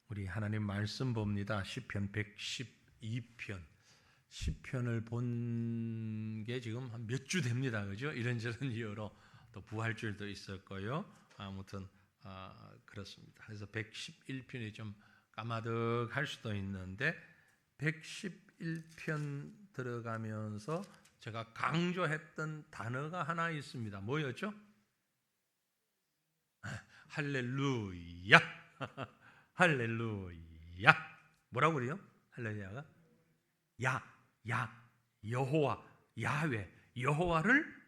우리 하나님 말씀 봅니다. 시편 112편. 시편을 본 게 지금 한 몇 주 됩니다. 그죠? 이런저런 이유로 또 부활주일도 있을 거예요. 아무튼 그렇습니다. 그래서 111편이 좀 까마득할 수도 있는데 111편 들어가면서 제가 강조했던 단어가 하나 있습니다. 뭐였죠? 할렐루야. 할렐루야. 뭐라고 그래요? 할렐루야가 여호와, 야훼, 여호와를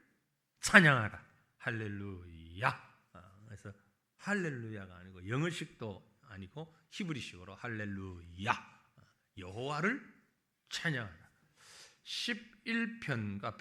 찬양하라. 할렐루야. 그래서 할렐루야가 아니고 영어식도 아니고 히브리식으로 할렐루야. 여호와를 찬양하라. 111편과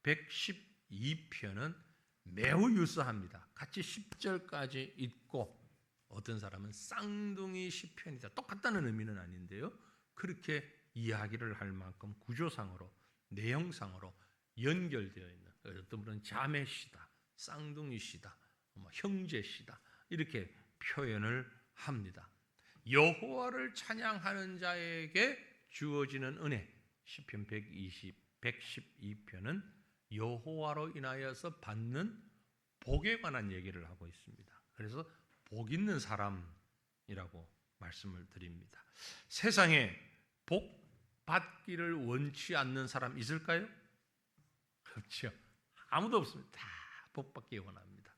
112편은 매우 유사합니다. 같이 10절까지 읽고 어떤 사람은 쌍둥이 시편이다. 똑같다는 의미는 아닌데요. 그렇게 이야기를 할 만큼 구조상으로 내용상으로 연결되어 있는, 어떤 분은 자매시다, 쌍둥이시다, 형제시다 이렇게 표현을 합니다. 여호와를 찬양하는 자에게 주어지는 은혜, 시편 112편은 여호와로 인하여서 받는 복에 관한 얘기를 하고 있습니다. 그래서 복 있는 사람이라고 말씀을 드립니다. 세상에 복 받기를 원치 않는 사람 있을까요? 없죠. 아무도 없습니다. 다 복 받기 원합니다.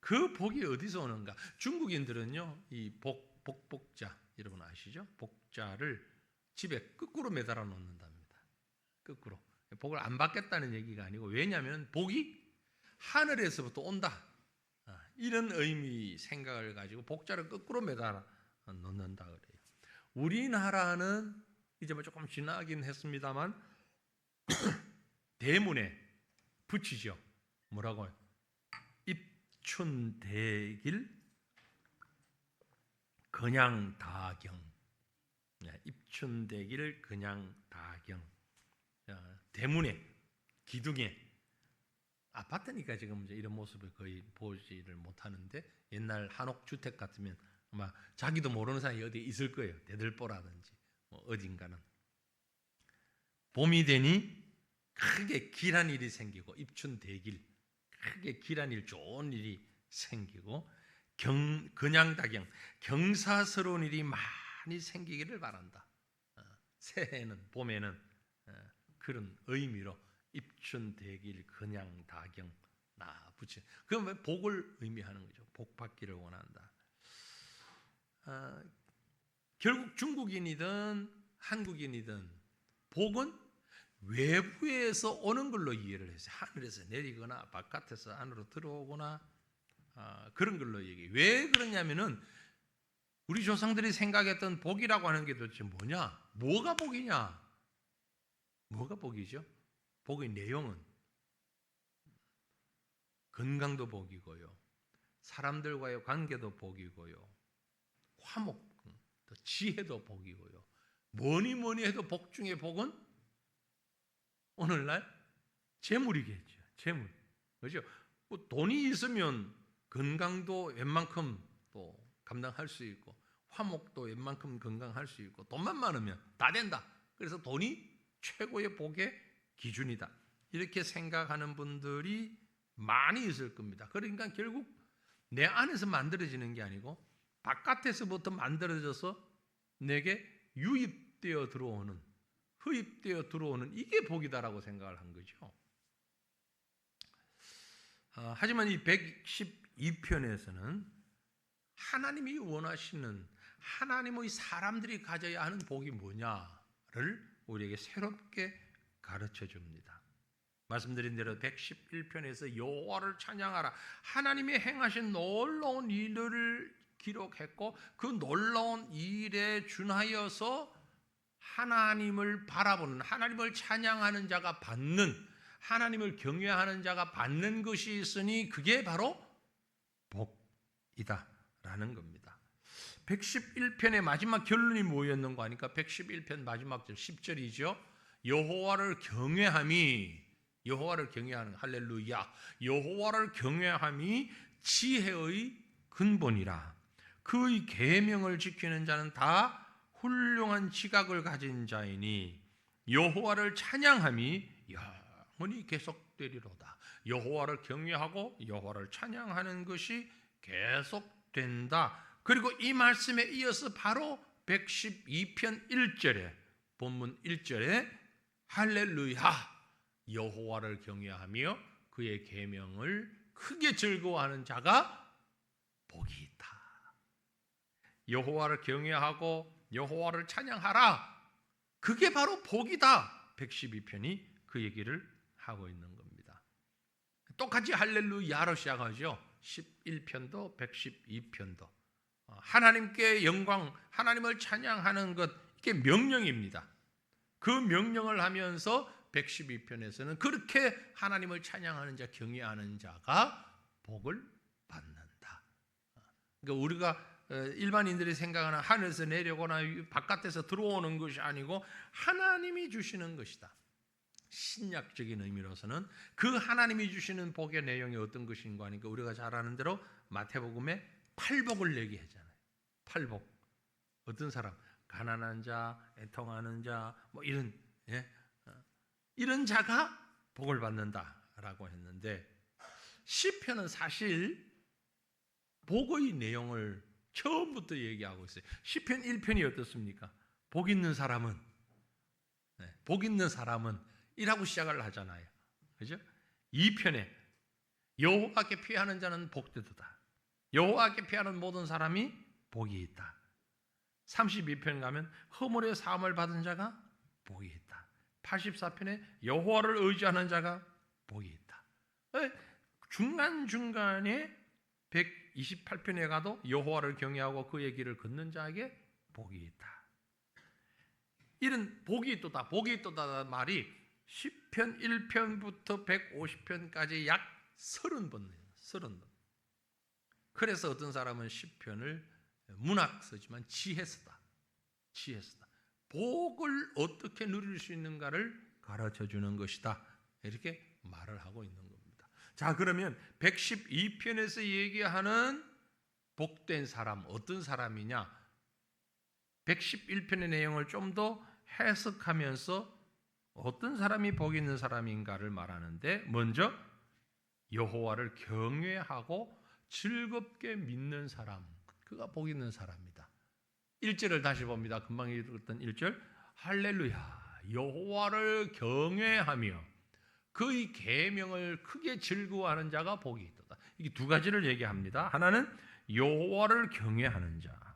그 복이 어디서 오는가? 중국인들은요, 이 복자 여러분 아시죠? 복자를 집에 거꾸로 매달아 놓는답니다. 거꾸로. 복을 안 받겠다는 얘기가 아니고, 왜냐하면 복이 하늘에서부터 온다, 이런 의미 생각을 가지고 복자를 거꾸로 매달아 놓는다 그래요. 우리나라는 이제 뭐 조금 지나긴 했습니다만 대문에 붙이죠. 뭐라고요? 입춘대길 그냥다경. 입춘대길 그냥다경. 대문에, 기둥에. 아파트니까 지금 이런 모습을 거의 보지를 못하는데, 옛날 한옥주택 같으면 아마 자기도 모르는 사람이 어디 있을 거예요. 대들보라든지 어딘가는. 봄이 되니 크게 길한 일이 생기고, 입춘대길, 크게 길한 일, 좋은 일이 생기고, 그냥다경, 경사스러운 일이 많이 생기기를 바란다. 새해는, 봄에는 그런 의미로 입춘대길 그냥다경 나 붙여. 그러면 복을 의미하는 거죠. 복 받기를 원한다. 결국 중국인이든 한국인이든 복은 외부에서 오는 걸로 이해를 했어요. 하늘에서 내리거나 바깥에서 안으로 들어오거나 그런 걸로 얘기해요. 왜 그러냐면은 우리 조상들이 생각했던 복이라고 하는 게 도대체 뭐냐? 뭐가 복이냐? 뭐가 복이죠? 복의 내용은 건강도 복이고요, 사람들과의 관계도 복이고요, 화목, 또 지혜도 복이고요. 뭐니 해도 복 중에 복은 오늘날 재물이겠죠. 재물. 그렇죠? 뭐 돈이 있으면 건강도 웬만큼 또 감당할 수 있고, 화목도 웬만큼 건강할 수 있고, 돈만 많으면 다 된다. 그래서 돈이 최고의 복의 기준이다. 이렇게 생각하는 분들이 많이 있을 겁니다. 그러니까 결국 내 안에서 만들어지는 게 아니고 바깥에서부터 만들어져서 내게 유입되어 들어오는, 흡입되어 들어오는, 이게 복이다라고 생각을 한 거죠. 하지만 이 112편에서는 하나님이 원하시는, 하나님의 사람들이 가져야 하는 복이 뭐냐를 우리에게 새롭게 가르쳐 줍니다. 말씀드린 대로 111편에서 여호와를 찬양하라, 하나님이 행하신 놀라운 일들을 기록했고, 그 놀라운 일에 준하여서 하나님을 바라보는, 하나님을 찬양하는 자가 받는, 하나님을 경외하는 자가 받는 것이 있으니 그게 바로 복이다라는 겁니다. 111편의 마지막 결론이 뭐였는가 하니까 111편 마지막 절 10절이죠. 여호와를 경외함이, 여호와를 경외하는, 할렐루야, 여호와를 경외함이 지혜의 근본이라. 그의 계명을 지키는 자는 다 훌륭한 지각을 가진 자이니 여호와를 찬양함이 영원히 계속되리로다. 여호와를 경외하고 여호와를 찬양하는 것이 계속된다. 그리고 이 말씀에 이어서 바로 112편 1절에 본문 1절에 할렐루야 여호와를 경외하며 그의 계명을 크게 즐거워하는 자가 복이 있다. 여호와를 경외하고 여호와를 찬양하라. 그게 바로 복이다. 112편이 그 얘기를 하고 있는 겁니다. 똑같이 할렐루야로 시작하죠. 11편도 112편도 하나님께 영광, 하나님을 찬양하는 것, 이게 명령입니다. 그 명령을 하면서 112편에서는 그렇게 하나님을 찬양하는 자, 경외하는 자가 복을 받는다. 그러니까 우리가 일반인들이 생각하는 하늘에서 내려오거나 바깥에서 들어오는 것이 아니고 하나님이 주시는 것이다. 신약적인 의미로서는 그 하나님이 주시는 복의 내용이 어떤 것인가 하니까 우리가 잘 아는 대로 마태복음에 팔복을 얘기하잖아요. 팔복. 어떤 사람? 가난한 자, 애통하는 자, 뭐 이런 이런 자가 복을 받는다라고 했는데 시편은 사실 복의 내용을 처음부터 얘기하고 있어요. 시편 1편이 어떻습니까? 복 있는 사람은 복 있는 사람은 이라고 시작을 하잖아요. 그죠? 2편에 여호와께 피하는 자는 복되도다. 여호와께 피하는 모든 사람이 복이 있다. 32편 가면 허물의 사함을 받은 자가 복이 있다. 84편에 여호와를 의지하는 자가 복이 있다. 중간중간에 128편에 가도 여호와를 경외하고 그의 길을 걷는 자에게 복이 있다. 이런 복이 있도다, 복이 있도다 말이 10편 1편부터 150편까지 약 30번이에요. 30번. 그래서 어떤 사람은 10편을 문학 쓰지만 지혜서다. 지혜서다. 복을 어떻게 누릴 수 있는가를 가르쳐 주는 것이다. 이렇게 말을 하고 있는 겁니다. 자, 그러면 112편에서 얘기하는 복된 사람 어떤 사람이냐? 111편의 내용을 좀 더 해석하면서 어떤 사람이 복 있는 사람인가를 말하는데 먼저 여호와를 경외하고 즐겁게 믿는 사람, 그가 복 있는 사람이다. 1절을 다시 봅니다. 금방 읽었던 1절. 할렐루야 여호와를 경외하며 그의 계명을 크게 즐거워하는 자가 복이 있도다. 이게 두 가지를 얘기합니다. 하나는 여호와를 경외하는 자,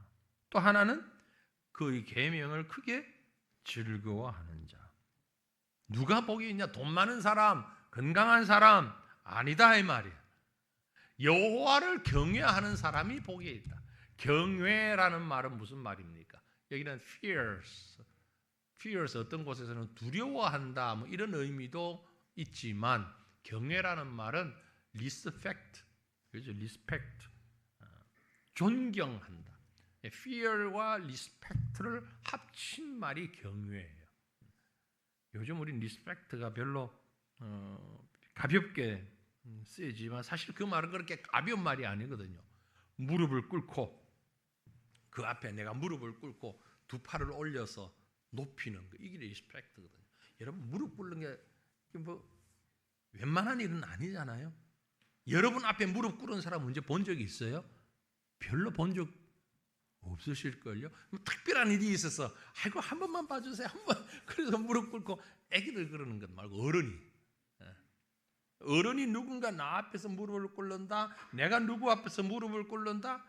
또 하나는 그의 계명을 크게 즐거워하는 자. 누가 복이 있냐? 돈 많은 사람, 건강한 사람 아니다 이 말이야. 여호와를 경외하는 사람이 복이 있다. 경외라는 말은 무슨 말입니까? 여기는 fears 어떤 곳에서는 두려워한다 뭐 이런 의미도 있지만 경외라는 말은 respect, 그렇죠? respect, 존경한다. fear와 respect를 합친 말이 경외예요. 요즘 우리 respect가 별로 가볍게 쓰이지만 사실 그 말은 그렇게 가벼운 말이 아니거든요. 무릎을 꿇고 그 앞에 내가 무릎을 꿇고 두 팔을 올려서 높이는 거, 이게 리스펙트거든요. 여러분 무릎 꿇는 게 뭐 웬만한 일은 아니잖아요. 여러분 앞에 무릎 꿇은 사람 언제 본 적이 있어요? 별로 본 적 없으실걸요. 특별한 일이 있어서 아이고 한 번만 봐주세요. 한 번. 그래서 무릎 꿇고 애기들 그러는 것 말고 어른이 누군가 나 앞에서 무릎을 꿇는다, 내가 누구 앞에서 무릎을 꿇는다,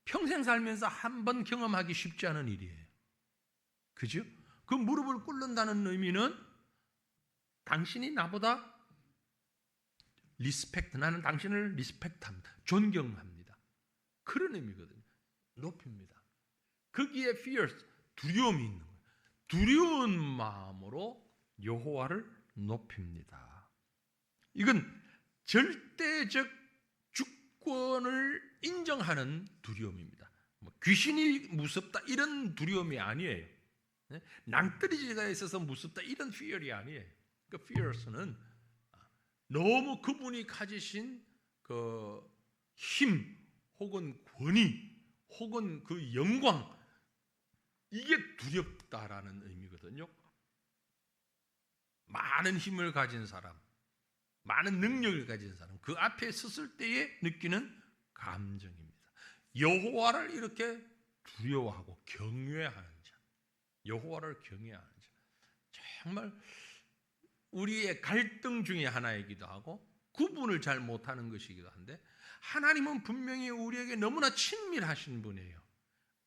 평생 살면서 한 번 경험하기 쉽지 않은 일이에요. 그죠? 그 무릎을 꿇는다는 의미는 당신이 나보다 리스펙트, 나는 당신을 리스펙트합니다. 존경합니다. 그런 의미거든요. 높입니다. 거기에 fears, 두려움이 있는 거예요. 두려운 마음으로 여호와를 높입니다. 이건 절대적 주권을 인정하는 두려움입니다. 귀신이 무섭다 이런 두려움이 아니에요. 낭떠러지가 있어서 무섭다 이런 fear이 아니에요. 그 fears는 너무 그분이 가지신 그 힘 혹은 권위 혹은 그 영광, 이게 두렵다라는 의미거든요. 많은 힘을 가진 사람, 많은 능력을 가진 사람, 그 앞에 섰을 때에 느끼는 감정입니다. 여호와를 이렇게 두려워하고 경외하는 자, 여호와를 경외하는 자, 정말 우리의 갈등 중에 하나이기도 하고 구분을 잘 못하는 것이기도 한데, 하나님은 분명히 우리에게 너무나 친밀하신 분이에요.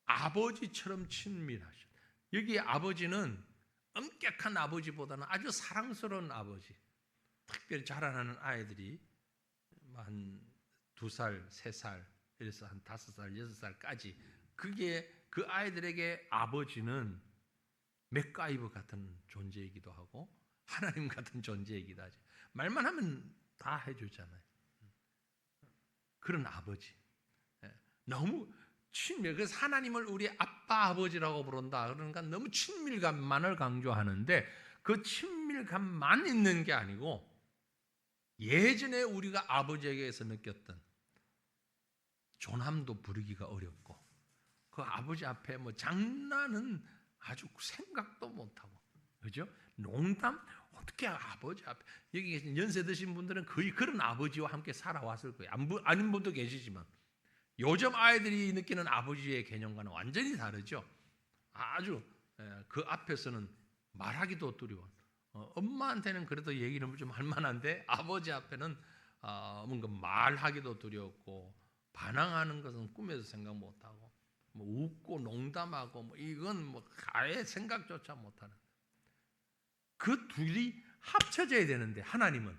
아버지처럼 친밀하신. 여기 아버지는 엄격한 아버지보다는 아주 사랑스러운 아버지. 특별히 자라나는 아이들이 한 2살, 3살, 그래서 한 5살, 6살까지, 그게 그 아이들에게 아버지는 맥가이버 같은 존재이기도 하고 하나님 같은 존재이기도 하죠. 말만 하면 다 해주잖아요. 그런 아버지. 너무 친밀. 그래서 하나님을 우리 아빠, 아버지라고 부른다. 그러니까 너무 친밀감만을 강조하는데, 그 친밀감만 있는 게 아니고 예전에 우리가 아버지에게서 느꼈던 존함도 부르기가 어렵고, 그 아버지 앞에 뭐 장난은 아주 생각도 못하고, 그죠? 농담 어떻게 아버지 앞에, 여기 계신 연세 드신 분들은 거의 그런 아버지와 함께 살아왔을 거예요. 아닌 분도 계시지만 요즘 아이들이 느끼는 아버지의 개념과는 완전히 다르죠. 아주 그 앞에서는 말하기도 두려워. 엄마한테는 그래도 얘기는 좀 할만한데 아버지 앞에는 뭔가 말하기도 두렵고, 반항하는 것은 꿈에도 생각 못하고, 뭐 웃고 농담하고 뭐 이건 뭐 아예 생각조차 못하는, 그 둘이 합쳐져야 되는데 하나님은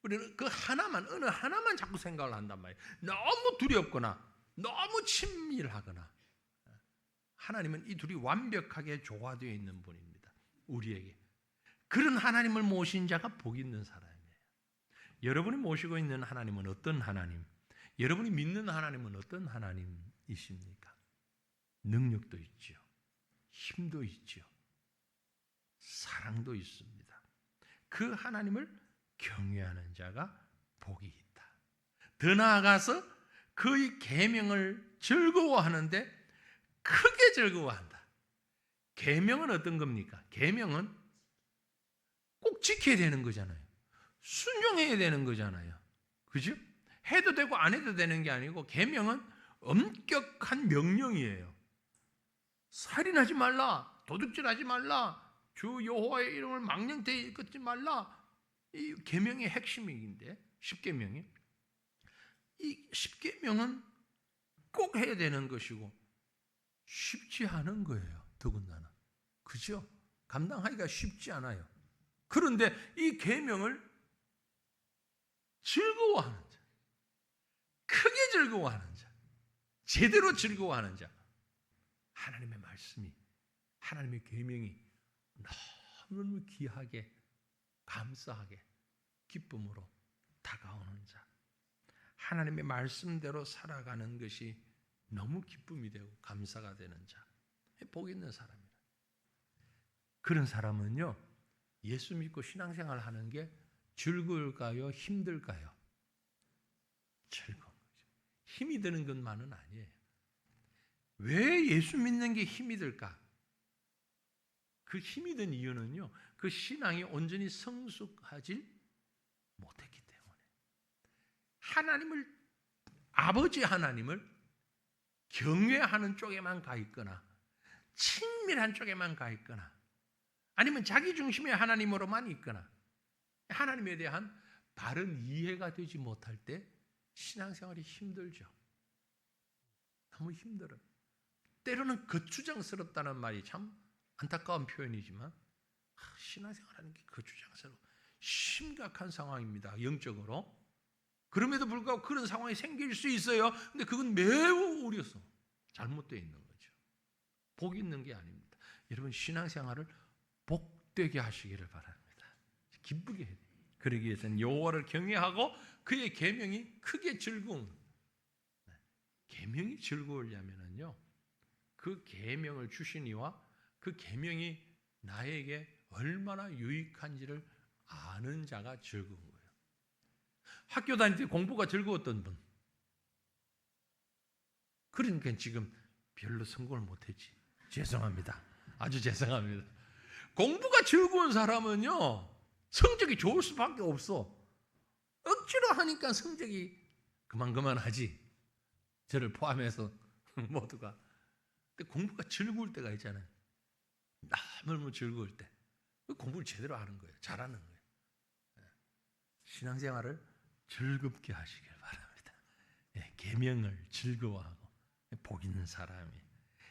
우리는 그 하나만, 어느 하나만 자꾸 생각을 한단 말이에요. 너무 두렵거나 너무 친밀하거나. 하나님은 이 둘이 완벽하게 조화되어 있는 분입니다. 우리에게 그런 하나님을 모신 자가 복 있는 사람이에요. 여러분이 모시고 있는 하나님은 어떤 하나님? 여러분이 믿는 하나님은 어떤 하나님이십니까? 능력도 있죠, 힘도 있죠, 사랑도 있습니다. 그 하나님을 경외하는 자가 복이 있다. 더 나아가서 그의 계명을 즐거워하는데 크게 즐거워한다. 계명은 어떤 겁니까? 계명은 꼭 지켜야 되는 거잖아요. 순종해야 되는 거잖아요. 그죠? 해도 되고 안 해도 되는 게 아니고, 계명은 엄격한 명령이에요. 살인하지 말라, 도둑질하지 말라, 주 여호와의 이름을 망령되이 끊지 말라. 이 계명의 핵심인데, 십계명이, 이 십계명은 꼭 해야 되는 것이고 쉽지 않은 거예요. 더군다나, 그죠? 감당하기가 쉽지 않아요. 그런데 이 계명을 즐거워하는 자, 크게 즐거워하는 자, 제대로 즐거워하는 자, 하나님의 말씀이, 하나님의 계명이 너무 귀하게, 감사하게, 기쁨으로 다가오는 자, 하나님의 말씀대로 살아가는 것이 너무 기쁨이 되고 감사가 되는 자, 복 있는 사람이다. 그런 사람은요, 예수 믿고 신앙생활 하는 게 즐거울까요? 힘들까요? 즐거운 거죠. 힘이 드는 것만은 아니에요. 왜 예수 믿는 게 힘이 들까? 그 힘이 든 이유는요, 그 신앙이 온전히 성숙하지 못했기 때문에. 하나님을, 아버지 하나님을 경외하는 쪽에만 가 있거나 친밀한 쪽에만 가 있거나, 아니면 자기 중심의 하나님으로만 있거나, 하나님에 대한 바른 이해가 되지 못할 때 신앙생활이 힘들죠. 너무 힘들어요. 때로는 거추장스럽다는 말이 참 안타까운 표현이지만, 신앙생활하는 게 거추장스러워, 심각한 상황입니다, 영적으로. 그럼에도 불구하고 그런 상황이 생길 수 있어요. 근데 그건 매우 우려서 잘못되어 있는 거죠. 복 있는 게 아닙니다. 여러분, 신앙생활을 복되게 하시기를 바랍니다. 기쁘게 해야 돼요. 그러기 위해서는 여호와를 경외하고 그의 계명이 크게 즐거운, 계명이 즐거우려면요, 그 계명을 주시니와 그 계명이 나에게 얼마나 유익한지를 아는 자가 즐거운 거예요. 학교 다닐 때 공부가 즐거웠던 분, 그러니까 지금 별로 성공을 못했지. 죄송합니다. 아주 죄송합니다. 공부가 즐거운 사람은요 성적이 좋을 수밖에 없어. 억지로 하니까 성적이 그만하지. 저를 포함해서 모두가. 근데 공부가 즐거울 때가 있잖아요. 너무 즐거울 때 공부를 제대로 하는 거예요. 잘하는 거예요. 신앙생활을 즐겁게 하시길 바랍니다. 계명을 즐거워하고 복 있는 사람이.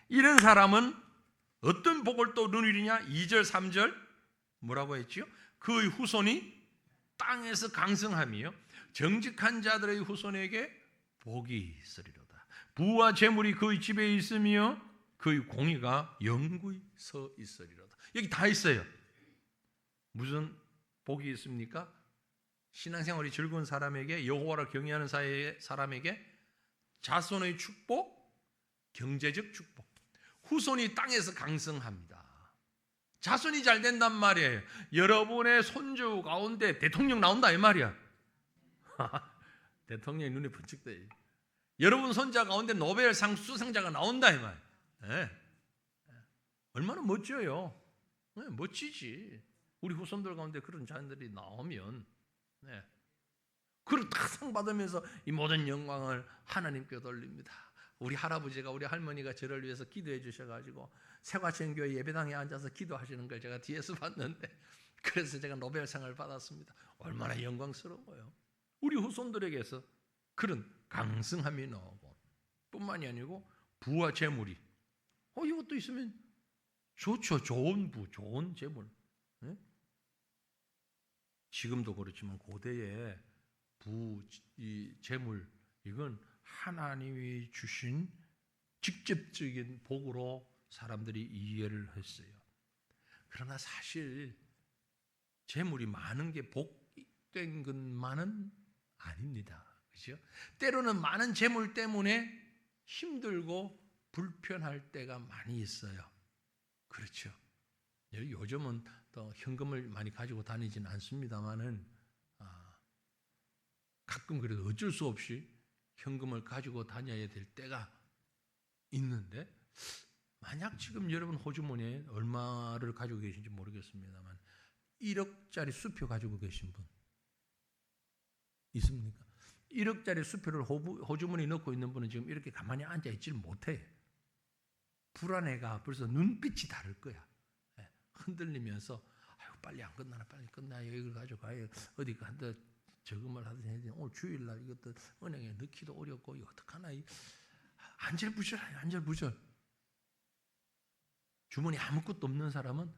이런 사람은 어떤 복을 또 누리느냐? 2절 3절 뭐라고 했지요? 그의 후손이 땅에서 강성하며 정직한 자들의 후손에게 복이 있으리로다. 부와 재물이 그의 집에 있으며 그의 공의가 영구히 서 있으리로다. 여기 다 있어요. 무슨 복이 있습니까? 신앙생활이 즐거운 사람에게, 여호와를 경외하는 사람에게 자손의 축복, 경제적 축복. 후손이 땅에서 강성합니다. 자손이 잘 된단 말이에요. 여러분의 손주 가운데 대통령 나온다 이 말이야. 대통령이 눈에 번쩍 떠요. 여러분 손자 가운데 노벨상 수상자가 나온다 이 말. 네. 얼마나 멋져요. 네, 멋지지. 우리 후손들 가운데 그런 자녀들이 나오면, 네. 그걸 다 상 받으면서 이 모든 영광을 하나님께 돌립니다. 우리 할아버지가 우리 할머니가 저를 위해서 기도해 주셔가지고 세과천교회 예배당에 앉아서 기도하시는 걸 제가 뒤에서 봤는데, 그래서 제가 노벨상을 받았습니다. 얼마나 영광스러워요. 우리 후손들에게서 그런 강성함이 나오고, 뿐만이 아니고 부와 재물이 이것도 있으면 좋죠. 좋은 부, 좋은 재물. 네? 지금도 그렇지만 고대에 부, 이 재물, 이건 하나님이 주신 직접적인 복으로 사람들이 이해를 했어요. 그러나 사실 재물이 많은 게 복된 것만은 아닙니다. 그렇죠? 때로는 많은 재물 때문에 힘들고 불편할 때가 많이 있어요. 그렇죠? 요즘은 또 현금을 많이 가지고 다니지는 않습니다만은 가끔 그래도 어쩔 수 없이 현금을 가지고 다녀야 될 때가 있는데, 만약 지금 여러분 호주머니에 얼마를 가지고 계신지 모르겠습니다만 1억짜리 수표 가지고 계신 분 있습니까? 1억짜리 수표를 호주머니에 넣고 있는 분은 지금 이렇게 가만히 앉아있질 못해. 불안해가 벌써 눈빛이 다를 거야. 흔들리면서 빨리 안 끝나나, 빨리 끝나요. 이걸 가져가요. 어디 한다 저금을 하든지, 오늘 주일날 이것도 은행에 넣기도 어렵고 이거 어떡하나. 안절부절해요. 안절부절. 주머니 아무것도 없는 사람은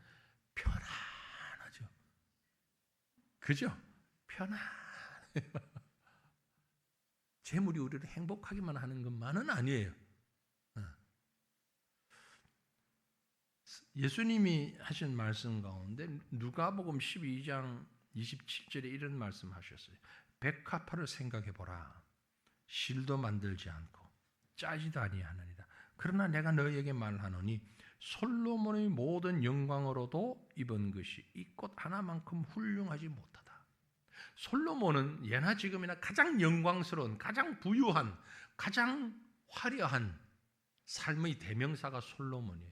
편안하죠. 그죠? 편안해요. 재물이 우리를 행복하기만 하는 것만은 아니에요. 예수님이 하신 말씀 가운데 누가복음 12장 27절에 이런 말씀하셨어요. 백합화를 생각해 보라. 실도 만들지 않고 짜지도 아니하느니라. 그러나 내가 너희에게 말하노니 솔로몬의 모든 영광으로도 입은 것이 이 꽃 하나만큼 훌륭하지 못하다. 솔로몬은 예나 지금이나 가장 영광스러운, 가장 부유한, 가장 화려한 삶의 대명사가 솔로몬이에요.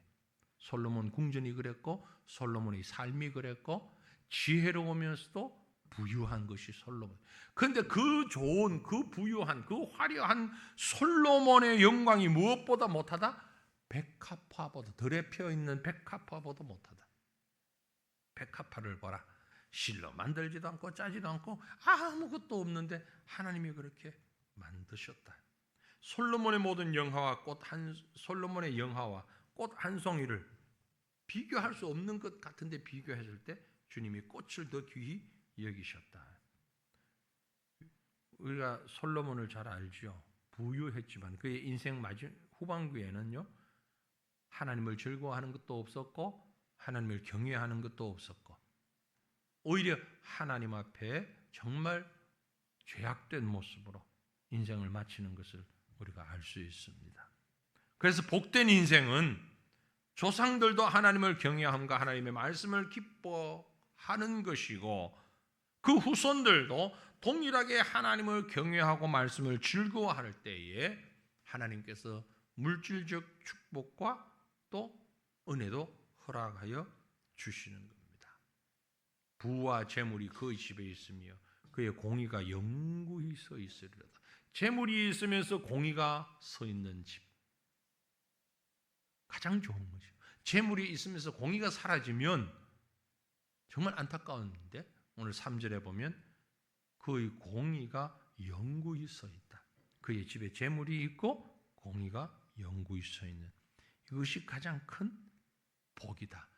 솔로몬 궁전이 그랬고, 솔로몬의 삶이 그랬고, 지혜로우면서도 부유한 것이 솔로몬. 그런데 그 좋은, 그 부유한, 그 화려한 솔로몬의 영광이 무엇보다 못하다? 백합화보다, 들에 펴 있는 백합화보다 못하다. 백합화를 보라. 실로 만들지도 않고 짜지도 않고 아무것도 없는데 하나님이 그렇게 만드셨다. 솔로몬의 모든 영화와 솔로몬의 영화와 꽃 한 송이를 비교할 수 없는 것 같은데 비교했을 때 주님이 꽃을 더 귀히 여기셨다. 우리가 솔로몬을 잘 알죠. 부유했지만 그의 인생 후반기에는요, 하나님을 즐거워하는 것도 없었고 하나님을 경외하는 것도 없었고, 오히려 하나님 앞에 정말 죄악된 모습으로 인생을 마치는 것을 우리가 알 수 있습니다. 그래서 복된 인생은 조상들도 하나님을 경외함과 하나님의 말씀을 기뻐하는 것이고, 그 후손들도 동일하게 하나님을 경외하고 말씀을 즐거워할 때에 하나님께서 물질적 축복과 또 은혜도 허락하여 주시는 겁니다. 부와 재물이 그의 집에 있으며 그의 공의가 영구히 서 있으리로다. 재물이 있으면서 공의가 서 있는 집, 가장 좋은 거죠. 재물이 있으면서 공의가 사라지면 정말 안타까운데 오늘 3절에 보면 그의 공의가 영구히 서 있다. 그의 집에 재물이 있고 공의가 영구히 서 있는, 이것이 가장 큰 복이다.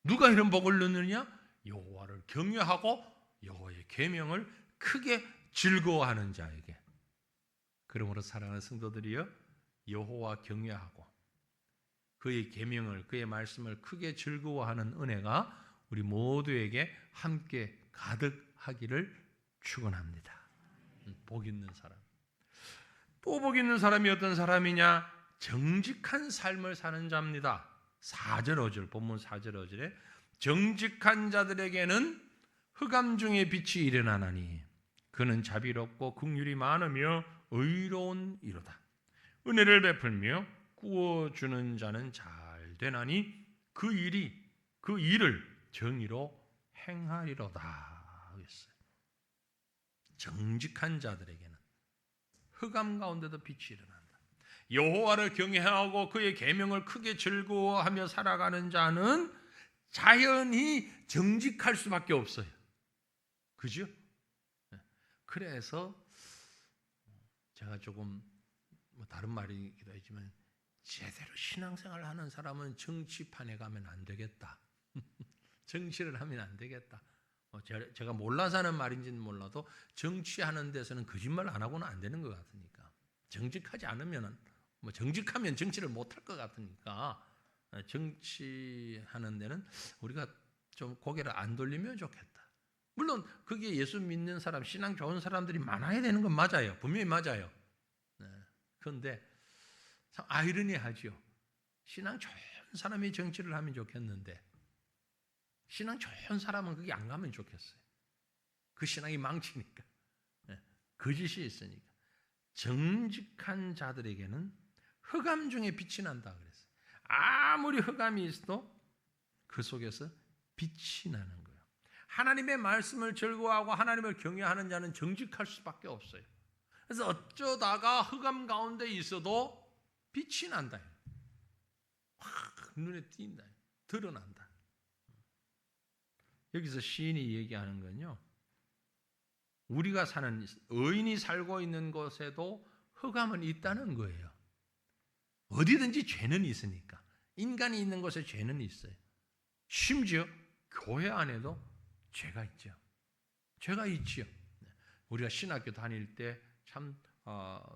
누가 이런 복을 누느냐? 여호와를 경외하고 여호와의 계명을 크게 즐거워하는 자에게. 그러므로 사랑하는 성도들이여, 여호와 경외하고 그의 계명을, 그의 말씀을 크게 즐거워하는 은혜가 우리 모두에게 함께 가득하기를 축원합니다. 복 있는 사람. 또 복 있는 사람이 어떤 사람이냐? 정직한 삶을 사는 자입니다. 4절 5절 본문 4절 5절에 정직한 자들에게는 흑암 중에 빛이 일어나나니 그는 자비롭고 긍휼이 많으며 의로운 이로다. 은혜를 베풀며 구워주는 자는 잘 되나니 그 일을 정의로 행하리로다. 그랬어요. 정직한 자들에게는 흑암 가운데도 빛이 일어난다. 여호와를 경외하고 그의 계명을 크게 즐거워하며 살아가는 자는 자연히 정직할 수밖에 없어요. 그죠? 그래서 제가 조금 다른 말이기도 하지만 제대로 신앙생활을 하는 사람은 정치판에 가면 안 되겠다. 정치를 하면 안 되겠다. 제가 몰라서 하는 말인지는 몰라도 정치하는 데서는 거짓말 안 하고는 안 되는 것 같으니까, 정직하지 않으면 정직하면 정치를 못할 것 같으니까 정치하는 데는 우리가 좀 고개를 안 돌리면 좋겠다. 물론 그게 예수 믿는 사람, 신앙 좋은 사람들이 많아야 되는 건 맞아요. 분명히 맞아요. 그런데 참 아이러니하죠. 신앙 좋은 사람이 정치를 하면 좋겠는데 신앙 좋은 사람은 그게 안 가면 좋겠어요. 그 신앙이 망치니까. 거짓이 있으니까. 정직한 자들에게는 흑암 중에 빛이 난다 그랬어요. 아무리 흑암이 있어도 그 속에서 빛이 나는 거예요. 하나님의 말씀을 즐거워하고 하나님을 경외하는 자는 정직할 수밖에 없어요. 그래서 어쩌다가 흑암 가운데 있어도 빛이 난다. 확 눈에 띈다. 드러난다. 여기서 시인이 얘기하는 건요, 우리가 사는, 의인이 살고 있는 곳에도 흑암은 있다는 거예요. 어디든지 죄는 있으니까. 인간이 있는 곳에 죄는 있어요. 심지어 교회 안에도 죄가 있죠. 죄가 있죠. 우리가 신학교 다닐 때 참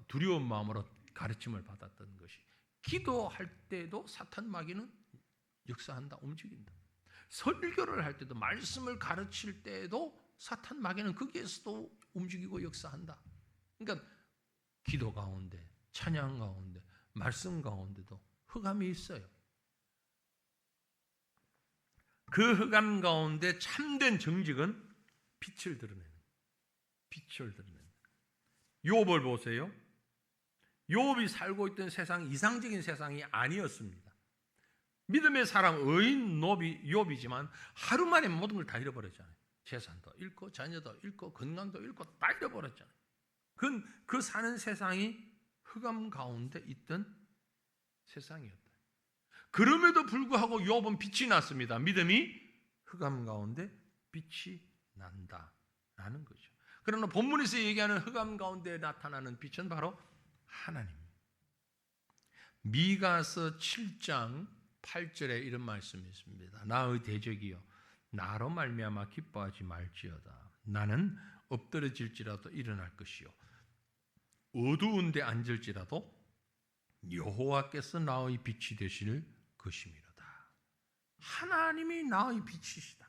두려운 마음으로 가르침을 받았던 것이, 기도할 때도 사탄 마귀는 역사한다, 움직인다. 설교를 할 때도, 말씀을 가르칠 때도 사탄 마귀는 거기에서도 움직이고 역사한다. 그러니까 기도 가운데, 찬양 가운데, 말씀 가운데도 흑암이 있어요. 그 흑암 가운데 참된 정직은 빛을 드러내는, 빛을 드러내는. 욥을 보세요. 욥이 살고 있던 세상이 이상적인 세상이 아니었습니다. 믿음의 사람, 의인 욥이지만 하루 만에 모든 걸 다 잃어버렸잖아요. 재산도 잃고 자녀도 잃고 건강도 잃고 다 잃어버렸잖아요. 그 사는 세상이 흑암 가운데 있던 세상이었다. 그럼에도 불구하고 욥은 빛이 났습니다. 믿음이 흑암 가운데 빛이 난다라는 거죠. 그러나 본문에서 얘기하는 흑암 가운데 나타나는 빛은 바로 하나님. 미가서 7장 8절에 이런 말씀이 있습니다. 나의 대적이여, 나로 말미암아 기뻐하지 말지어다. 나는 엎드러질지라도 일어날 것이요, 어두운 데 앉을지라도 여호와께서 나의 빛이 되실 것이미로다. 하나님이 나의 빛이시다.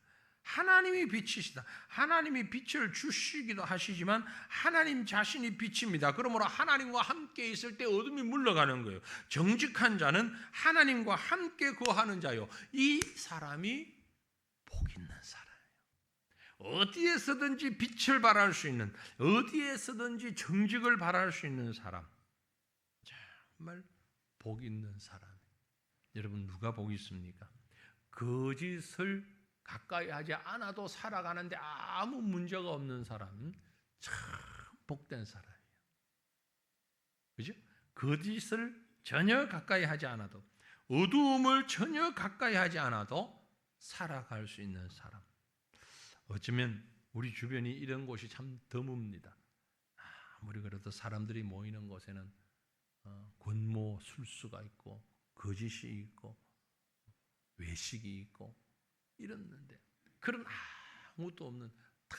하나님이 빛이시다. 하나님이 빛을 주시기도 하시지만 하나님 자신이 빛입니다. 그러므로 하나님과 함께 있을 때 어둠이 물러가는 거예요. 정직한 자는 하나님과 함께 거하는 자요, 이 사람이 복 있는 사람이에요. 어디에서든지 빛을 발할 수 있는, 어디에서든지 정직을 발할 수 있는 사람, 정말 복 있는 사람. 여러분 누가 복 있습니까? 거짓을 가까이 하지 않아도 살아가는데 아무 문제가 없는 사람은 참 복된 사람이에요. 그죠? 거짓을 전혀 가까이 하지 않아도, 어두움을 전혀 가까이 하지 않아도 살아갈 수 있는 사람. 어쩌면 우리 주변이 이런 곳이 참 드뭅니다. 아무리 그래도 사람들이 모이는 곳에는 권모, 술수가 있고 거짓이 있고 외식이 있고 이랬는데, 그런 아무것도 없는, 다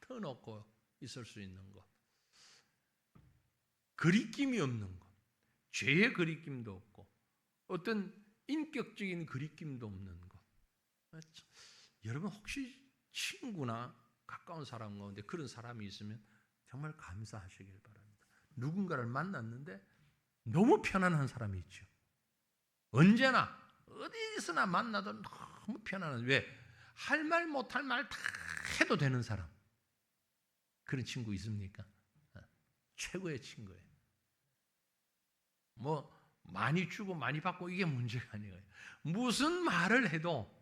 터놓고 있을 수 있는 것, 거리낌이 없는 것, 죄의 거리낌도 없고 어떤 인격적인 거리낌도 없는 것. 여러분 혹시 친구나 가까운 사람 가운데 그런 사람이 있으면 정말 감사하시길 바랍니다. 누군가를 만났는데 너무 편안한 사람이 있죠. 언제나 어디서나 만나도 너무 편안한, 왜? 할 말 못할 말 다 해도 되는 사람. 그런 친구 있습니까? 최고의 친구예요. 뭐 많이 주고 많이 받고 이게 문제가 아니에요. 무슨 말을 해도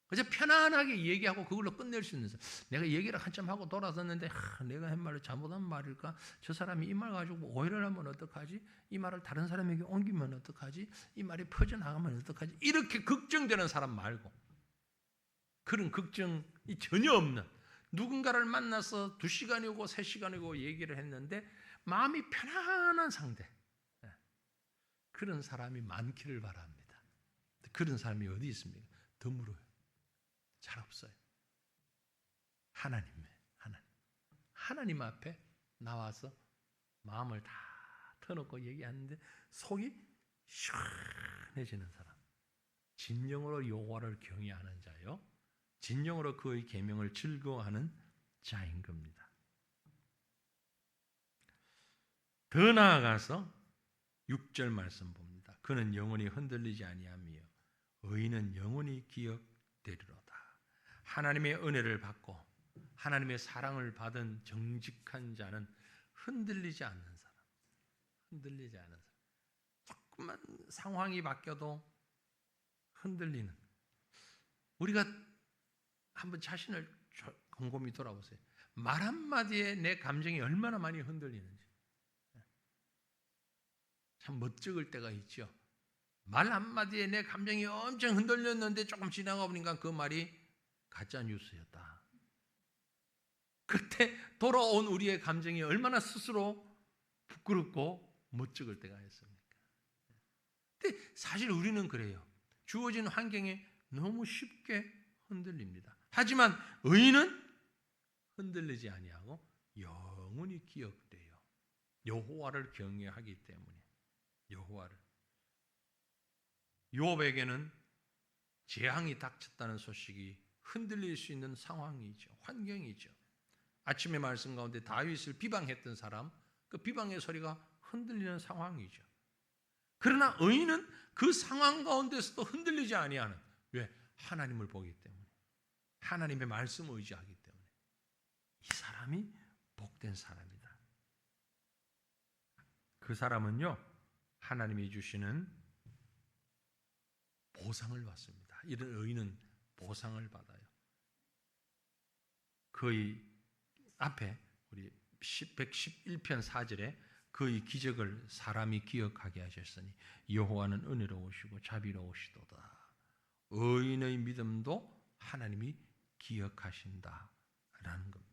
그저 편안하게 얘기하고 그걸로 끝낼 수 있는 사람. 내가 얘기를 한참 하고 돌아섰는데 내가 한 말이 잘못한 말일까? 저 사람이 이 말 가지고 오해를 하면 어떡하지? 이 말을 다른 사람에게 옮기면 어떡하지? 이 말이 퍼져나가면 어떡하지? 이렇게 걱정되는 사람 말고, 그런 걱정이 전혀 없는, 누군가를 만나서 2시간이고 3시간이고 얘기를 했는데 마음이 편안한 상대, 그런 사람이 많기를 바랍니다. 그런 사람이 어디 있습니까? 드물어요. 잘 없어요. 하나님 앞에 나와서 마음을 다 터놓고 얘기하는데 속이 시원해지는 사람, 진정으로 여호와를 경외하는 자요, 진정으로 그의 계명을 즐거워하는 자인 겁니다. 더 나아가서 6절 말씀 봅니다. 그는 영원히 흔들리지 아니하며 의인은 영원히 기억되리로다. 하나님의 은혜를 받고 하나님의 사랑을 받은 정직한 자는 흔들리지 않는 사람. 흔들리지 않는 사람. 조금만 상황이 바뀌어도 흔들리는. 우리가 한번 자신을 곰곰이 돌아보세요. 말 한마디에 내 감정이 얼마나 많이 흔들리는지. 참 멋쩍을 때가 있죠. 말 한마디에 내 감정이 엄청 흔들렸는데 조금 지나가 보니까 그 말이 가짜 뉴스였다. 그때 돌아온 우리의 감정이 얼마나 스스로 부끄럽고 멋쩍을 때가 있습니까? 근데 사실 우리는 그래요. 주어진 환경에 너무 쉽게 흔들립니다. 하지만 의인은 흔들리지 아니하고 영원히 기억돼요. 여호와를 경외하기 때문에. 여호와를. 욥에게는 재앙이 닥쳤다는 소식이 흔들릴 수 있는 상황이죠. 환경이죠. 아침의 말씀 가운데 다윗을 비방했던 사람, 그 비방의 소리가 흔들리는 상황이죠. 그러나 의인은 그 상황 가운데서도 흔들리지 아니하는, 왜? 하나님을 보기 때문에, 하나님의 말씀을 의지하기 때문에. 이 사람이 복된 사람이다. 그 사람은요, 하나님이 주시는 보상을 받습니다. 이런 의인은 보상을 받아요. 그의 앞에 우리 111편 4절에 그의 기적을 사람이 기억하게 하셨으니 여호와는 은혜로우시고 자비로우시도다. 의인의 믿음도 하나님이 기억하신다라는 겁니다.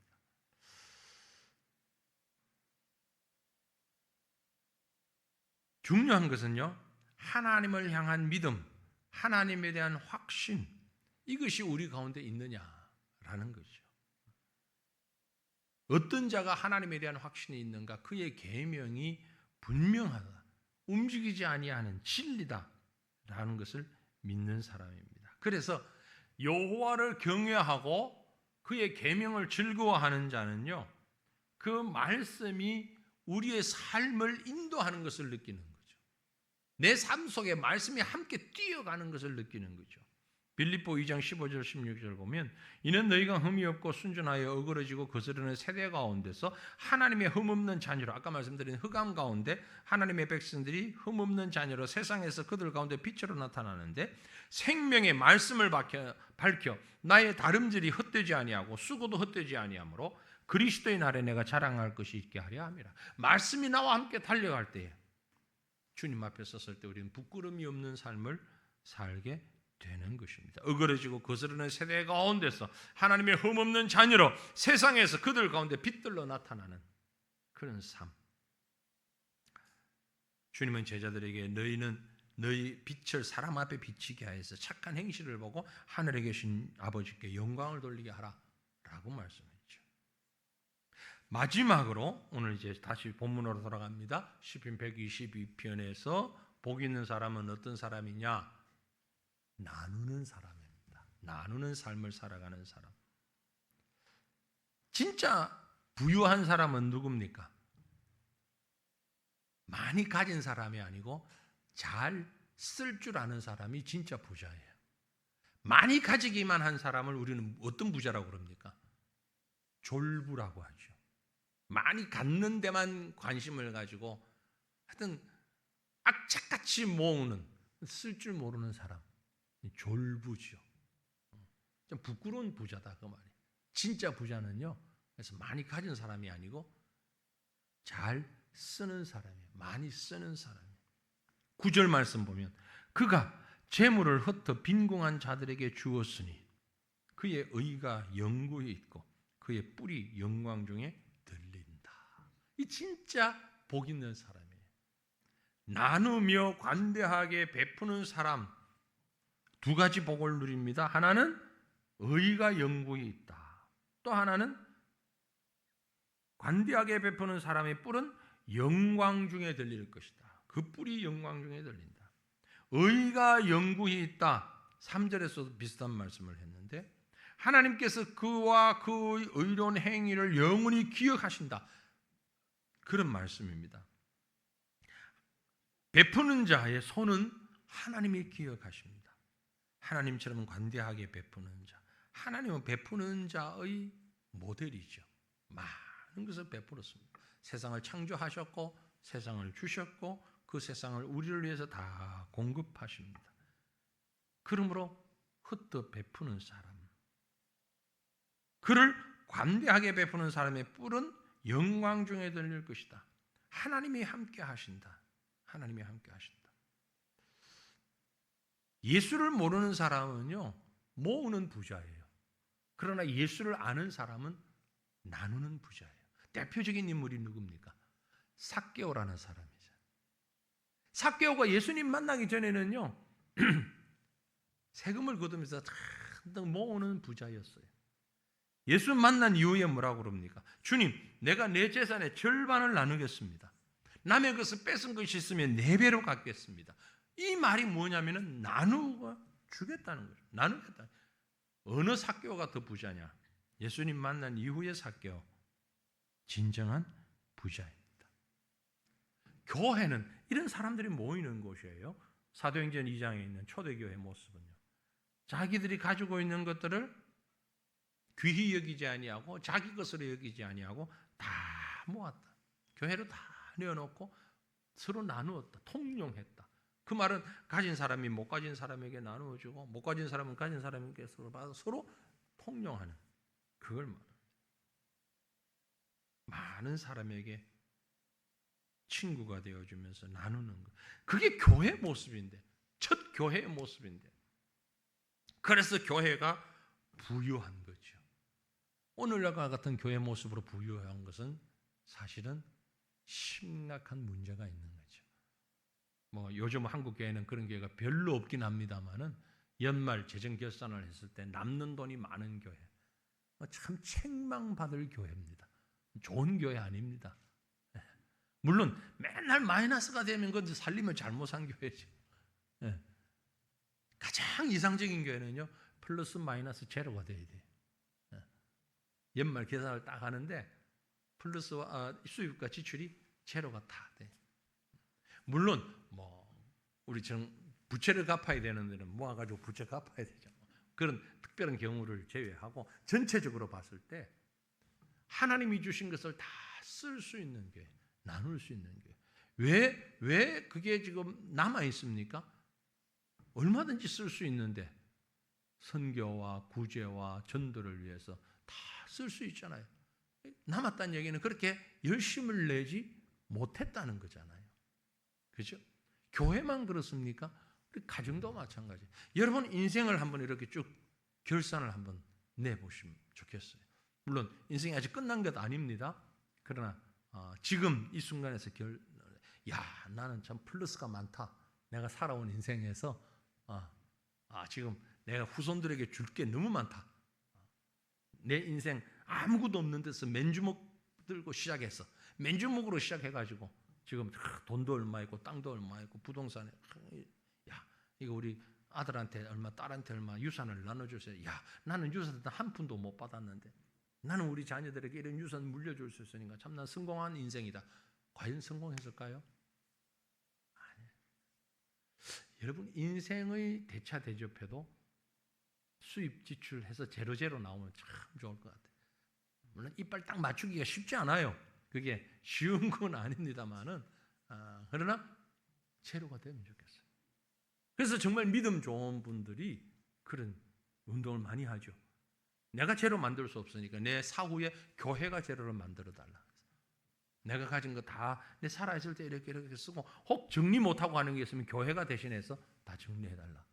중요한 것은요, 하나님을 향한 믿음, 하나님에 대한 확신, 이것이 우리 가운데 있느냐라는 거죠. 어떤 자가 하나님에 대한 확신이 있는가? 그의 계명이 분명하다, 움직이지 아니하는 진리다라는 것을 믿는 사람입니다. 그래서 여호와를 경외하고 그의 계명을 즐거워하는 자는요, 그 말씀이 우리의 삶을 인도하는 것을 느끼는 거죠. 내 삶 속에 말씀이 함께 뛰어가는 것을 느끼는 거죠. 빌립보 2장 15절 16절 보면 이는 너희가 흠이 없고 순전하여 어그러지고 거스르는 세대 가운데서 하나님의 흠없는 자녀로, 아까 말씀드린 흑암 가운데 하나님의 백성들이 흠없는 자녀로 세상에서 그들 가운데 빛으로 나타나는데, 생명의 말씀을 밝혀 나의 다름질이 헛되지 아니하고 수고도 헛되지 아니하므로 그리스도의 날에 내가 자랑할 것이 있게 하려 함이라. 말씀이 나와 함께 달려갈 때에 주님 앞에 섰을 때 우리는 부끄러움이 없는 삶을 살게 되는 것입니다. 어그러지고 거스르는 세대 가운데서 하나님의 흠없는 자녀로 세상에서 그들 가운데 빛들로 나타나는 그런 삶. 주님은 제자들에게 너희는 너희 빛을 사람 앞에 비치게 하여서 착한 행실을 보고 하늘에 계신 아버지께 영광을 돌리게 하라 라고 말씀했죠. 마지막으로 오늘 이제 다시 본문으로 돌아갑니다. 시편 122편에서 복 있는 사람은 어떤 사람이냐? 나누는 사람입니다. 나누는 삶을 살아가는 사람. 진짜 부유한 사람은 누굽니까? 많이 가진 사람이 아니고 잘 쓸 줄 아는 사람이 진짜 부자예요. 많이 가지기만 한 사람을 우리는 어떤 부자라고 그럽니까? 졸부라고 하죠. 많이 갖는 데만 관심을 가지고 하여튼 악착같이 모으는, 쓸 줄 모르는 사람, 졸부죠. 좀 부끄러운 부자다 그 말이에요. 진짜 부자는요, 그래서 많이 가진 사람이 아니고 잘 쓰는 사람이에요. 많이 쓰는 사람이에요. 9절 말씀 보면 그가 재물을 흩어 빈궁한 자들에게 주었으니 그의 의가 영구히 있고 그의 뿔이 영광 중에 들린다. 이 진짜 복 있는 사람이에요. 나누며 관대하게 베푸는 사람, 두 가지 복을 누립니다. 하나는 의가 영구히 있다. 또 하나는 관대하게 베푸는 사람의 뿔은 영광 중에 들릴 것이다. 그 뿔이 영광 중에 들린다. 의가 영구히 있다. 3절에서도 비슷한 말씀을 했는데 하나님께서 그와 그의 의로운 행위를 영원히 기억하신다. 그런 말씀입니다. 베푸는 자의 손은 하나님이 기억하십니다. 하나님처럼 관대하게 베푸는 자. 하나님은 베푸는 자의 모델이죠. 많은 것을 베풀었습니다. 세상을 창조하셨고 세상을 주셨고 그 세상을 우리를 위해서 다 공급하십니다. 그러므로 흩어 베푸는 사람, 그를 관대하게 베푸는 사람의 뿔은 영광 중에 들릴 것이다. 하나님이 함께 하신다. 하나님이 함께 하신다. 예수를 모르는 사람은요, 모으는 부자예요. 그러나 예수를 아는 사람은 나누는 부자예요. 대표적인 인물이 누굽니까? 삭개오라는 사람이죠. 삭개오가 예수님 만나기 전에는요, 세금을 거두면서 한등 모으는 부자였어요. 예수 만난 이후에 뭐라고 그럽니까? 주님, 내가 내 재산의 절반을 나누겠습니다. 남의 것을 뺏은 것이 있으면 4배로 갚겠습니다. 이 말이 뭐냐면은 나누고 주겠다는 거죠. 나누겠다. 어느 삭개오가 더 부자냐? 예수님 만난 이후의 삭개오, 진정한 부자입니다. 교회는 이런 사람들이 모이는 곳이에요. 사도행전 2장에 있는 초대교회 모습은요, 자기들이 가지고 있는 것들을 귀히 여기지 아니하고 자기 것으로 여기지 아니하고 다 모았다. 교회로 다 내어놓고 서로 나누었다. 통용했다. 그 말은 가진 사람이 못 가진 사람에게 나누어주고 못 가진 사람은 가진 사람에게 서로 받아 서로 통용하는, 그걸 말합니다. 많은 사람에게 친구가 되어주면서 나누는 것, 그게 교회의 모습인데, 첫 교회의 모습인데, 그래서 교회가 부유한 거죠. 오늘날과 같은 교회 모습으로 부유한 것은 사실은 심각한 문제가 있는 거죠. 뭐 요즘 한국 교회는 그런 교회가 별로 없긴 합니다만은 연말 재정 결산을 했을 때 남는 돈이 많은 교회, 참 책망받을 교회입니다. 좋은 교회 아닙니다. 물론 맨날 마이너스가 되면 그것도 살림을 잘못 산 교회죠. 가장 이상적인 교회는요, 플러스 마이너스 제로가 돼야 돼요. 연말 계산을 딱 하는데 플러스와 수입과 지출이 제로가 다 돼. 물론 뭐 우리처럼 부채를 갚아야 되는 데는 모아가지고 부채 갚아야 되죠. 그런 특별한 경우를 제외하고 전체적으로 봤을 때 하나님이 주신 것을 다 쓸 수 있는 게, 나눌 수 있는 게, 왜 그게 지금 남아 있습니까? 얼마든지 쓸 수 있는데 선교와 구제와 전도를 위해서 다 쓸 수 있잖아요. 남았다는 얘기는 그렇게 열심을 내지 못했다는 거잖아요. 그죠? 교회만 그렇습니까? 우리 가정도 마찬가지. 여러분 인생을 한번 이렇게 쭉 결산을 한번 내보시면 좋겠어요. 물론 인생이 아직 끝난 것 아닙니다. 그러나 지금 이 순간에서 나는 참 플러스가 많다. 내가 살아온 인생에서 지금 내가 후손들에게 줄 게 너무 많다. 내 인생 아무것도 없는 데서 맨주먹 들고 시작해서 맨주먹으로 시작해가지고 지금 돈도 얼마 있고 땅도 얼마 있고 부동산에 이거 우리 아들한테 얼마 딸한테 얼마 유산을 나눠주세요. 나는 유산 한 푼도 못 받았는데 나는 우리 자녀들에게 이런 유산 물려줄 수 있으니까 참 난 성공한 인생이다. 과연 성공했을까요? 아니에요. 여러분 인생의 대차 대접해도 수입 지출해서 제로 나오면 참 좋을 것 같아요. 물론 이빨 딱 맞추기가 쉽지 않아요. 그게 쉬운 건 아닙니다만은 그러나 제로가 되면 좋겠어요. 그래서 정말 믿음 좋은 분들이 그런 운동을 많이 하죠. 내가 제로 만들 수 없으니까 내 사후에 교회가 제로를 만들어 달라. 내가 가진 거 다 내 살아있을 때 이렇게 쓰고 혹 정리 못하고 하는 게 있으면 교회가 대신해서 다 정리해 달라.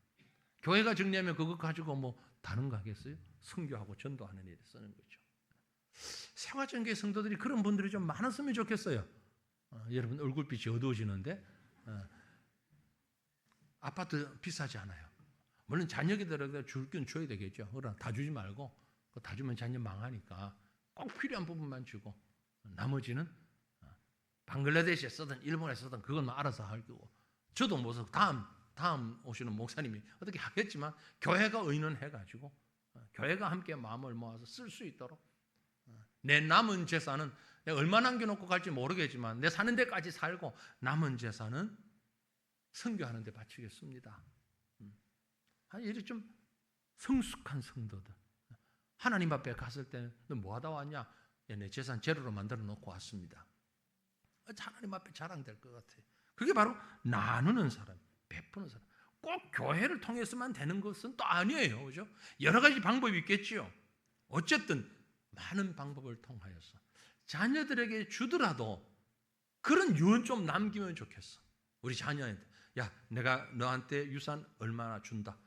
교회가 정리하면 그거 가지고 뭐 다른 거 하겠어요? 선교하고 전도하는 일에 쓰는 거죠. 생활전교회 성도들이 그런 분들이 좀 많았으면 좋겠어요. 여러분 얼굴빛이 어두워지는데 아파트 비싸지 않아요. 물론 자녀들에게 줄 건 줘야 되겠죠. 그러나 다 주지 말고 다 주면 자녀 망하니까 꼭 필요한 부분만 주고 나머지는 방글라데시에 쓰든 일본에 쓰든 그것만 알아서 할 거고 저도 뭐 다음 오시는 목사님이 어떻게 하겠지만 교회가 의논해가지고 교회가 함께 마음을 모아서 쓸 수 있도록 내 남은 재산은 내가 얼마 남겨놓고 갈지 모르겠지만 내 사는 데까지 살고 남은 재산은 선교하는 데 바치겠습니다. 이렇게 좀 성숙한 성도들 하나님 앞에 갔을 때 너 뭐 하다 왔냐? 내 재산 제로로 만들어 놓고 왔습니다. 하나님 앞에 자랑될 것 같아요. 그게 바로 나누는 사람, 베푸는 사람. 꼭 교회를 통해서만 되는 것은 또 아니에요. 그죠? 여러 가지 방법이 있겠지요. 어쨌든 많은 방법을 통하여서 자녀들에게 주더라도 그런 유언 좀 남기면 좋겠어. 우리 자녀한테 내가 너한테 유산 얼마나 준다.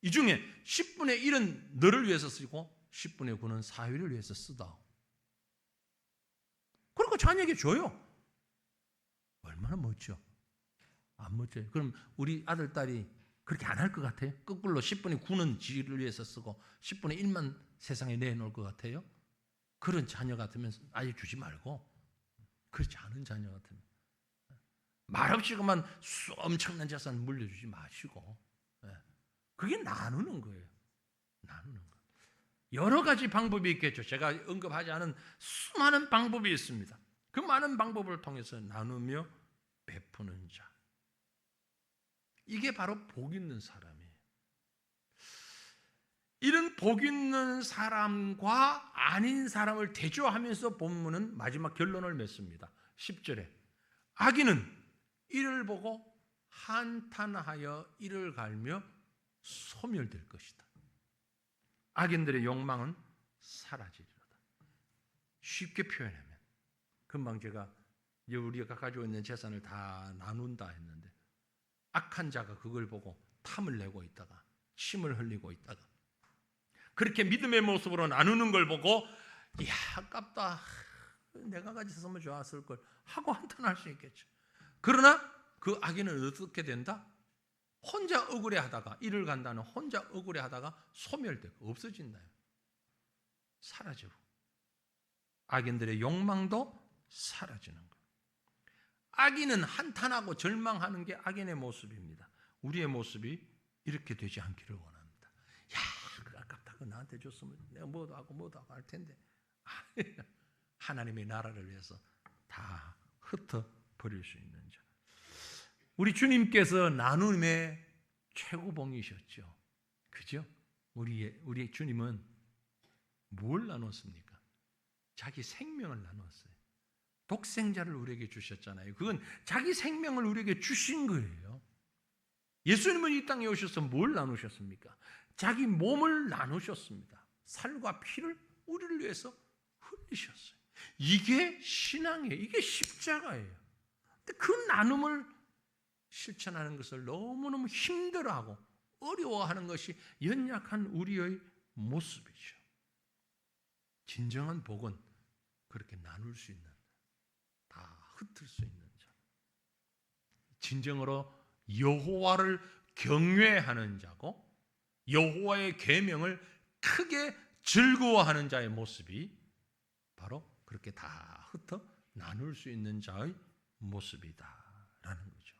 이 중에 10분의 1은 너를 위해서 쓰고 10분의 9는 사회를 위해서 쓰다. 그러니까 자녀에게 줘요. 얼마나 멋져. 안 멋져요. 그럼 우리 아들, 딸이 그렇게 안 할 것 같아요? 거꾸로 10분의 9는 지를 위해서 쓰고 10분의 1만 세상에 내놓을 것 같아요? 그런 자녀 같으면 아예 주지 말고 그렇지 않은 자녀 같으면 말없이 그만 엄청난 재산 물려주지 마시고 그게 나누는 거예요. 나누는 거. 여러 가지 방법이 있겠죠. 제가 언급하지 않은 수많은 방법이 있습니다. 그 많은 방법을 통해서 나누며 베푸는 자. 이게 바로 복 있는 사람이에요. 이런 복 있는 사람과 아닌 사람을 대조하면서 본문은 마지막 결론을 맺습니다. 10절에 악인은 이를 보고 한탄하여 이를 갈며 소멸될 것이다. 악인들의 욕망은 사라지리로다. 쉽게 표현하면 금방 제가 우리가 가지고 있는 재산을 다 나눈다 했는데 악한 자가 그걸 보고 탐을 내고 있다가 침을 흘리고 있다가 그렇게 믿음의 모습으로 나누는 걸 보고 아깝다. 내가 가졌으면 좋았을 걸 하고 한탄할 수 있겠죠. 그러나 그 악인은 어떻게 된다? 혼자 억울해하다가 일을 간다는 혼자 억울해하다가 소멸되고 없어진다. 사라지고 악인들의 욕망도 사라지는 거예요. 악인은 한탄하고 절망하는 게 악인의 모습입니다. 우리의 모습이 이렇게 되지 않기를 원합니다. 그거 아깝다. 그거 나한테 줬으면 내가 뭐도 하고 할 텐데 하나님의 나라를 위해서 다 흩어버릴 수 있는 자. 우리 주님께서 나눔의 최고봉이셨죠. 그죠? 우리 주님은 뭘 나눴습니까? 자기 생명을 나눴어요. 독생자를 우리에게 주셨잖아요. 그건 자기 생명을 우리에게 주신 거예요. 예수님은 이 땅에 오셔서 뭘 나누셨습니까? 자기 몸을 나누셨습니다. 살과 피를 우리를 위해서 흘리셨어요. 이게 신앙이에요. 이게 십자가예요. 근데 그 나눔을 실천하는 것을 너무너무 힘들어하고 어려워하는 것이 연약한 우리의 모습이죠. 진정한 복은 그렇게 나눌 수 있는, 다 흩을 수 있는 자, 진정으로 여호와를 경외하는 자고 여호와의 계명을 크게 즐거워하는 자의 모습이 바로 그렇게 다 흩어 나눌 수 있는 자의 모습이다라는 거죠.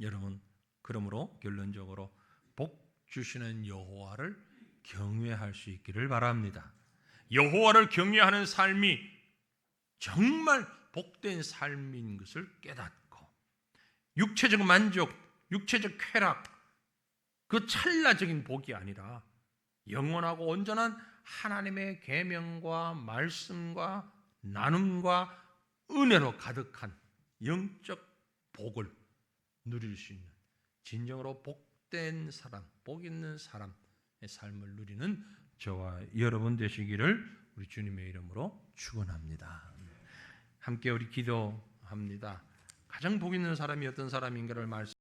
여러분, 그러므로 결론적으로 복 주시는 여호와를 경외할 수 있기를 바랍니다. 여호와를 경외하는 삶이 정말 복된 삶인 것을 깨닫고 육체적 만족, 육체적 쾌락, 그 찰나적인 복이 아니라 영원하고 온전한 하나님의 계명과 말씀과 나눔과 은혜로 가득한 영적 복을 누릴 수 있는 진정으로 복된 사람, 복 있는 사람의 삶을 누리는 저와 여러분 되시기를 우리 주님의 이름으로 축원합니다. 함께 우리 기도합니다. 가장 복 있는 사람이 어떤 사람인가를 말씀